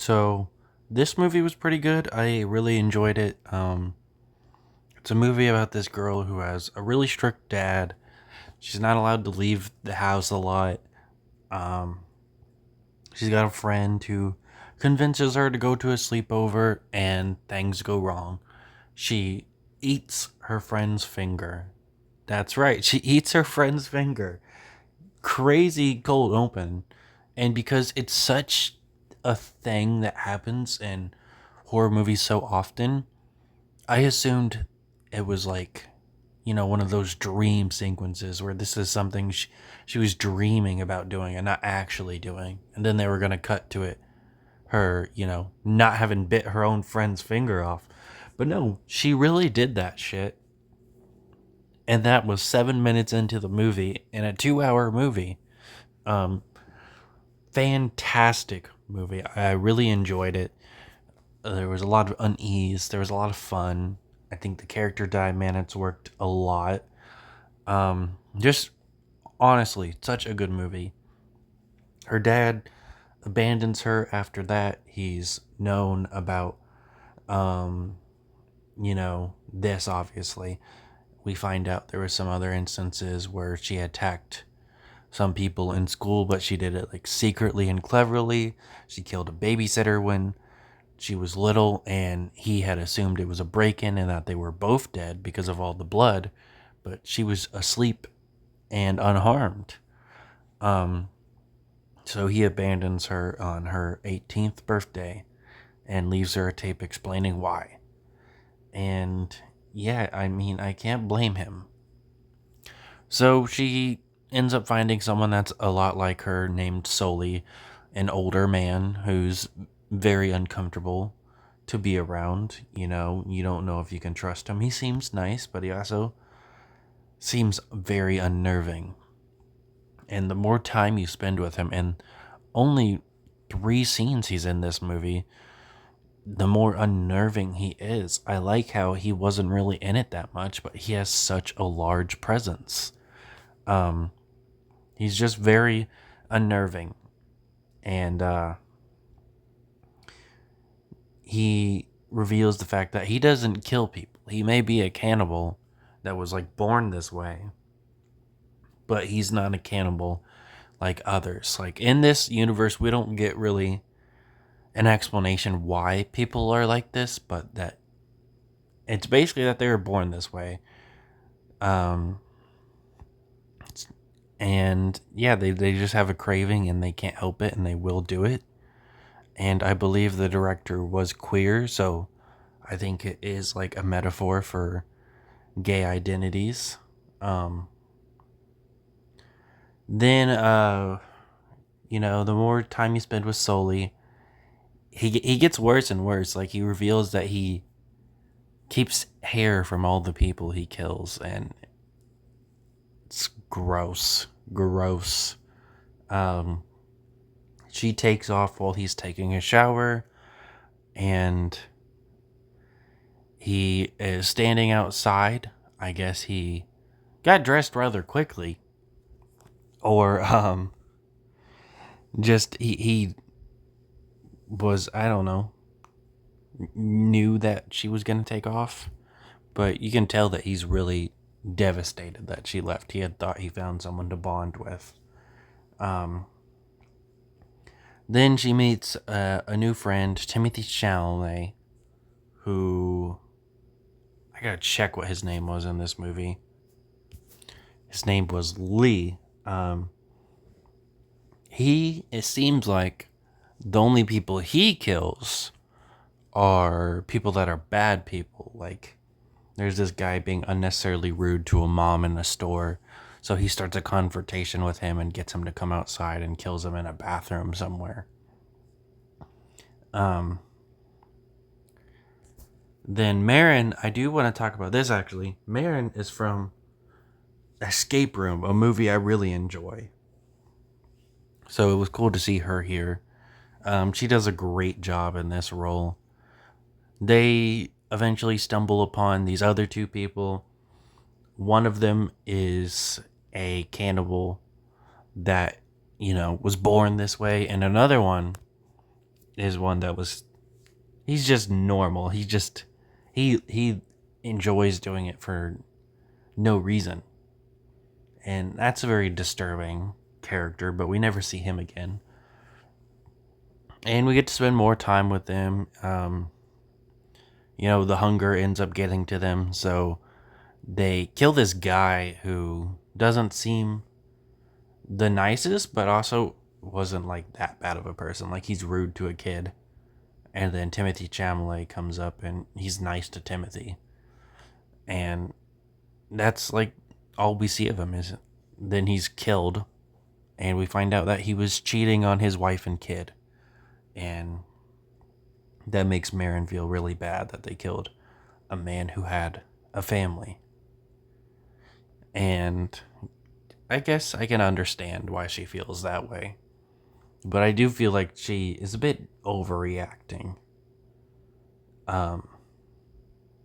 So this movie was pretty good. I really enjoyed it. It's a movie about this girl who has a really strict dad. She's not allowed to leave the house a lot. Um, she's got a friend who convinces her to go to a sleepover, and things go wrong. She eats her friend's finger. That's right, she eats her friend's finger. Crazy cold open. And because it's such a thing that happens in horror movies so often, I assumed it was like, one of those dream sequences where this is something she was dreaming about doing and not actually doing. And then they were going to cut to it, her, not having bit her own friend's finger off. But no, she really did that shit. And that was 7 minutes into the movie in a 2 hour movie. Um, Fantastic movie. I really enjoyed it. There was a lot of unease. There was a lot of fun. I think the character dynamics worked a lot. Just honestly, such a good movie. Her dad abandons her after that. He's known about, um, this obviously. We find out there were some other instances where she attacked some people in school, but she did it like secretly and cleverly. She killed a babysitter when she was little, and he had assumed it was a break in and that they were both dead because of all the blood, but she was asleep and unharmed. Um, so he abandons her on her 18th birthday and leaves her a tape explaining why. And yeah, I mean, I can't blame him. So she ends up finding someone that's a lot like her named Soli, an older man who's very uncomfortable to be around. You don't know if you can trust him. He seems nice, but he also seems very unnerving. And the more time you spend with him, and only 3 scenes he's in this movie, the more unnerving he is. I like how he wasn't really in it that much, but he has such a large presence. Um, he's just very unnerving, and he reveals the fact that he doesn't kill people. He may be a cannibal that was like born this way, but he's not a cannibal like others. Like in this universe, we don't get really an explanation why people are like this, but that it's basically that they were born this way. Um, and yeah, they just have a craving and they can't help it and they will do it. And I believe the director was queer, so I think it is like a metaphor for gay identities. Um, then the more time you spend with Soli, he gets worse and worse. Like he reveals that he keeps hair from all the people he kills, and it's gross, gross. Um, she takes off while he's taking a shower, and he is standing outside. I guess he got dressed rather quickly, or just he was, I don't know, knew that she was gonna take off, but you can tell that he's really devastated that she left. He had thought he found someone to bond with. Um, then she meets a new friend, Timothy Chalamet, who I gotta check what his name was in this movie. His name was Lee. It seems like the only people he kills are people that are bad people. Like, there's this guy being unnecessarily rude to a mom in a store. So he starts a confrontation with him and gets him to come outside and kills him in a bathroom somewhere. Um, then Marin, I do want to talk about this actually. Marin is from Escape Room, a movie I really enjoy. So it was cool to see her here. She does a great job in this role. They eventually stumble upon these other two people. One of them is a cannibal that, was born this way, and another one is one that was, he's just normal. He enjoys doing it for no reason. And that's a very disturbing character, but we never see him again. And we get to spend more time with him. The hunger ends up getting to them, so they kill this guy who doesn't seem the nicest, but also wasn't like that bad of a person. Like, he's rude to a kid. And then Timothy Chalamet comes up and he's nice to Timothy. And that's like all we see of him is then he's killed. And we find out that he was cheating on his wife and kid. And that makes Marin feel really bad that they killed a man who had a family. And I guess I can understand why she feels that way. But I do feel like she is a bit overreacting.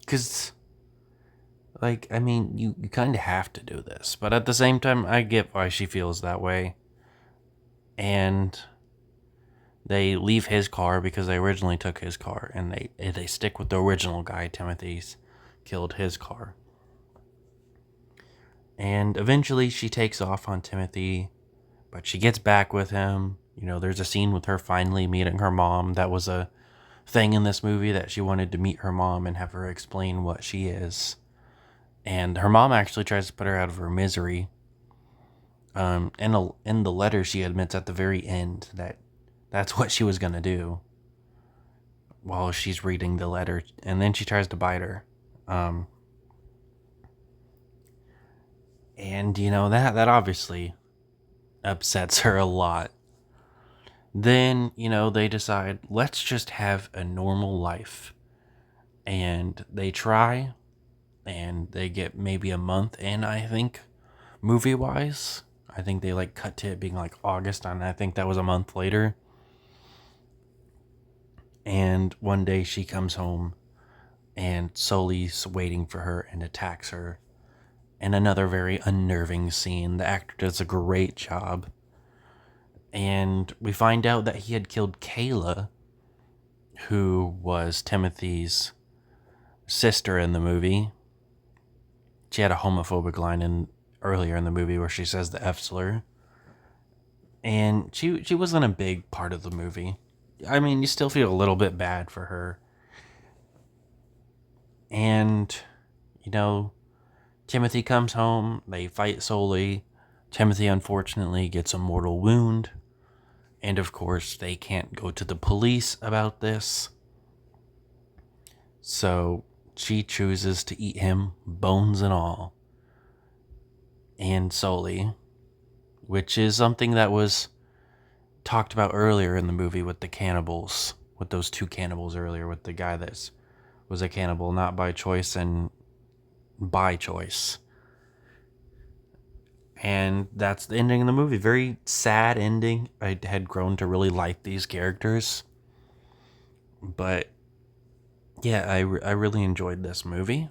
Because, like, I mean, you kind of have to do this. But at the same time, I get why she feels that way. And they leave his car because they originally took his car. And they stick with the original guy. Timothy's killed his car. And eventually she takes off on Timothy, but she gets back with him. There's a scene with her finally meeting her mom. That was a thing in this movie, that she wanted to meet her mom and have her explain what she is. And her mom actually tries to put her out of her misery. In the letter, she admits at the very end that that's what she was going to do while she's reading the letter. And then she tries to bite her. And, that obviously upsets her a lot. Then, they decide, let's just have a normal life. And they try, and they get maybe a month in, I think, movie-wise. I think they, cut to it being, August, and I think that was a month later. And one day she comes home, and Sully's waiting for her and attacks her. And another very unnerving scene. The actor does a great job. And we find out that he had killed Kayla, who was Timothy's sister in the movie. She had a homophobic line earlier in the movie where she says the F slur. And she wasn't a big part of the movie. I mean, you still feel a little bit bad for her. And, Timothy comes home. They fight Sully. Timothy, unfortunately, gets a mortal wound. And, of course, they can't go to the police about this. So she chooses to eat him, bones and all. And Sully, which is something that was talked about earlier in the movie with the cannibals. With those two cannibals earlier, with the guy that was a cannibal, not by choice and by choice. And that's the ending of the movie. Very sad ending. I had grown to really like these characters. But yeah, I really enjoyed this movie.